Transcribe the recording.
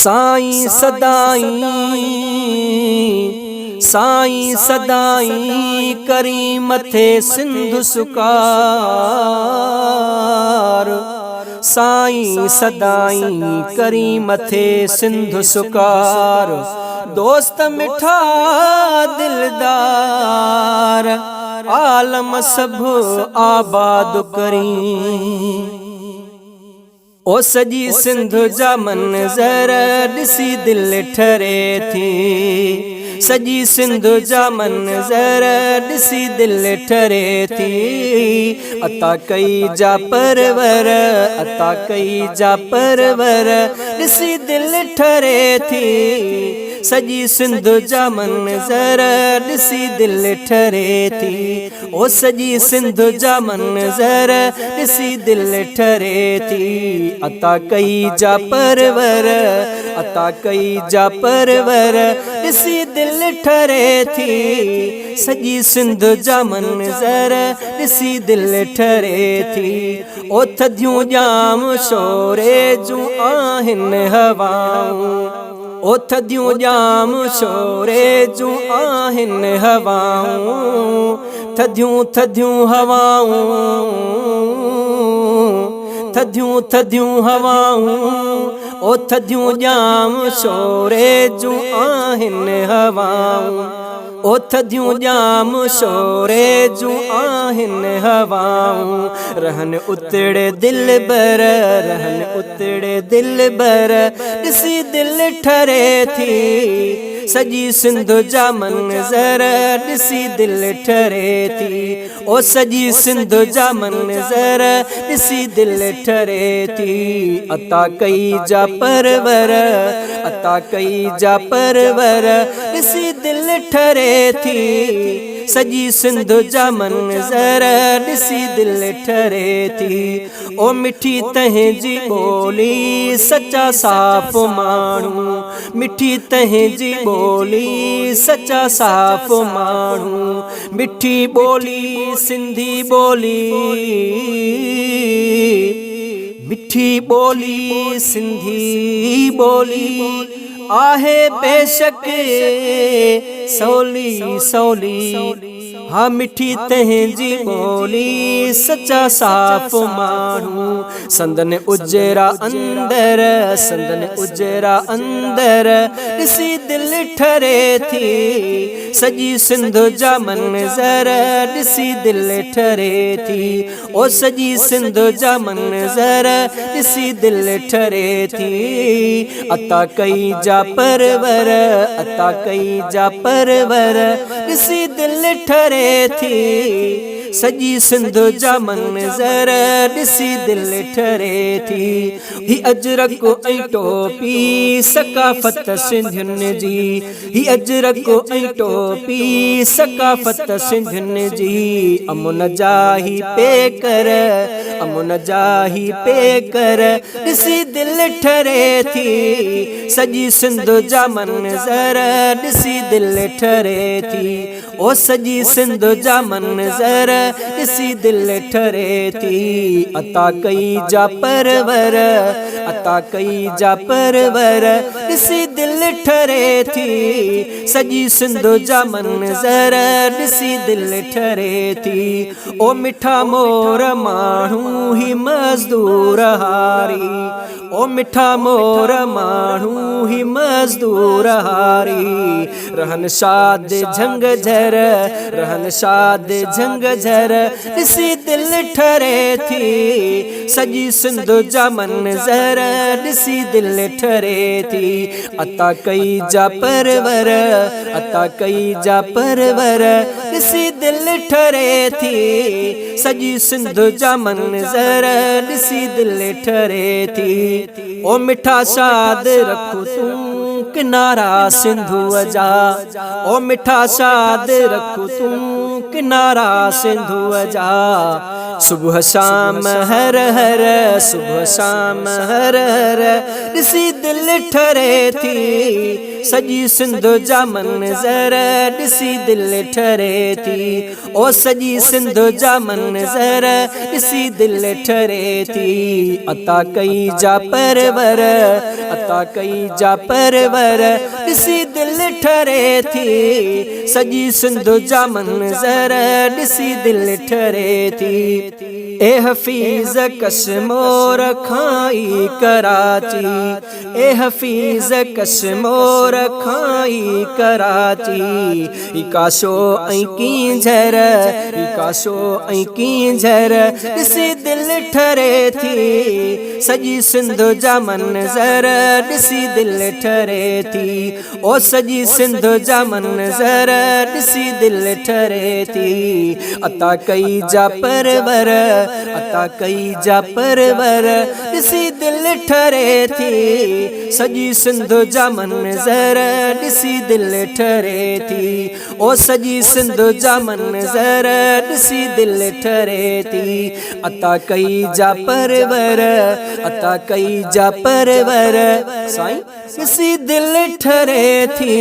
साईं सदाई करी मथे सिंधु सुकार। साईं सदाई करी मथे सिंधु सुकार। दोस्त मिठा दिलदार आलम सब आबाद करी। ओ सजी सिंधु जा मंज़र ॾिसी दिल ठरे थी। सजी सिंधु जा मंज़र ॾिसी दिल ठरे थी। अता कई जा परवर अता कई जा परवर ॾिसी दिल ठरे थी। सजी सिंधु जा मंज़र ॾिसी दिल ठरे थी। ओ सजी सिंधु जा मंज़र ॾिसी दिल ठरे थी। अता कई जा परवर अता कई जा परवर ॾिसी दिल ठरे थी। सजी सिंधु जा मंज़र ॾिसी दिल ठरे थी। ओ थधियूं ॼाम शोरे जूं आहिनि हवाऊं। ओ थधियूं ॼाम शोरे जूं आहिनि हवाऊं। थधियूं थधियूं हवाऊं थधियूं थधियूं हवाऊं। ओ थधियूं ॼाम शोरे जूं आहिनि हवाऊं। ओ थधियूं ॼाम शोरे जूं आहिनि हवाऊं। रहन उतड़े दिल बर रहन उतड़े दिल बर ॾिसी दिल ठरे थी। सजी सिंधु जा मंज़र ॾिसी दिल ठरे थी। ओ सजी सिंधु जा मंज़र ॾिसी दिल ठरे थी। अता कई जा परवर अता कई जा परवर ॾिसी दिल ठरे थी। सजी सिंधु जा मंज़र ॾिसी दिल ठरे थी। ओ मिठी तंहिंजी ॿोली सच्चा साफ़ माण्हू। मिठी तंहिंजी ॿोली सच्चा साफ़ माण्हू। मिठी ॿोली सिंधी ॿोली मिठी ॿोली सिंधी ॿोली आहे बेशक सवली सवली। हाँ मिठी तंहिंजी ॿोली सच्चा साफ़ माण्हू। संदन उजरा अंदर संदन उजरा अंदर ॾिसी दिल ठरे थी। सजी सिंधु जा मंज़र ॾिसी दिल ठरे थी। ओ सजी सिंधु जा मंज़र ॾिसी दिल ठरे थी। अता कई जा परवर अता कई जा परवर ॾिसी दिल ठरे थी। सजी सिंधु जा मंज़र ॾिसी दिल ठरे थी। ही अजरक ऐं टोपी सकाफ़त सिंधियुनि जी। ही अजरक ऐं टोपी सकाफ़त सिंधियुनि जी। अमुन जा ही पेकर अमुन जा ही पेकर ॾिसी दिल ठरे थी। सजी सिंधु जा मंज़र ॾिसी दिल ठरे थी। ओ सजी सिंधु जा मंज़र ॾिसी दिल ठरे थी। अता कई जा परवर अता कई जा परवर ॾिसी दिल ठरे थी। सजी सिंधु जा मंज़र ॾिसी दिल ठरे थी। ओ मिठा मोर माण्हू ही मज़दूर हारी। ओ मिठा मोर माण्हू ही मज़दूर हारी। रहन शाद झंग झर रहन शाद झंग झर ॾिसी दिल ठरे थी। सजी सिंधु जा मंज़र ॾिसी दिल ठरे थी। अता कई जा परवर अता कई जा परवर ॾिसी दिल ठरे थी। सजी सिंधु जा मंज़र ॾिसी दिल ठरे थी। ओ मिठा शाद रखूं तूं किनारा सिंधुअ जा। ओ मिठा शाद रखूं तूं किनारा सिंधुअ जा। सुबह शाम हर हर सुबह शाम हर हर ॾिसी दिल ठरे थी। सजी सिंध जा मंज़र ॾिसी दिल ठरे थी। ओ सजी सिंध जा मंज़र ॾिसी दिल ठरे थी। अता कई जा परवर, अता कई जा परवर ॾिसी दिल ठरे थी। सजी सिंध जा मंज़र ॾिसी दिल ठरे थी। ए हफीज़ कश्मीर खाई कराची, ए हफीज़ कश्मीर खाई कराची। काशो ऐं कींझर, काशो ऐं कींझर ॾिसी दिल ठरे थी। सजी सिंध जा मंज़र ॾिसी दिल ठरे थी। ओ सजी सिंध जा मंज़र ॾिसी दिल ठरे थी। अता कई जा परवर, अता कई जा परवर ॾिसी दिल ठरे थी। सजी सिंध जा मंज़र ॾिसी दिल ठरे थी। ओ सजी सिंध जा मंज़र ॾिसी दिल ठरे थी। अता कई जा परवर, अता कई जा परवर साईं ॾिसी दिल ठरे थी।